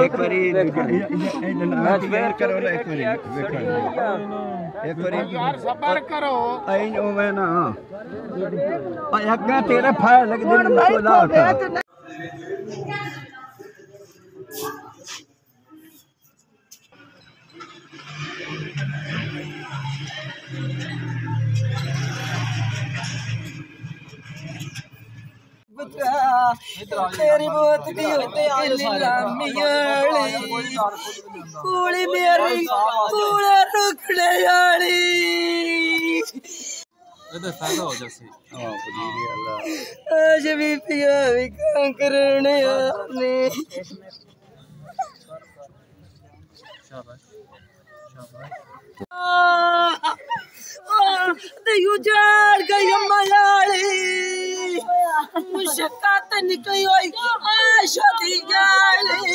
एक बारी करो ना, एक बारी यार सबर करो आई ओवे ना अग्गा तेरा फायर लग दिन को ला तेरी बहुत की होते कूड़ी मेरी कूड़ा रुकने वाली फायदा हो जैसे आज भी पिया भी काम करने आने उजाड़ गई मयाली मुशक्कत निकली हुई आशा दी गाली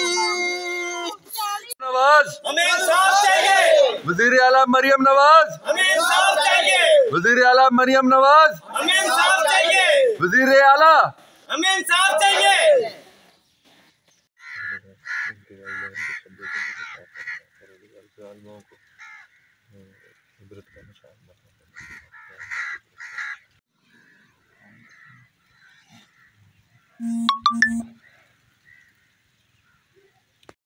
नवाज हमें इंसाफ चाहिए। वजीर आला मरियम नवाज हमें इंसाफ चाहिए। वजीर आला मरियम नवाज हमें इंसाफ चाहिए। वजीर आला हमें इंसाफ चाहिए।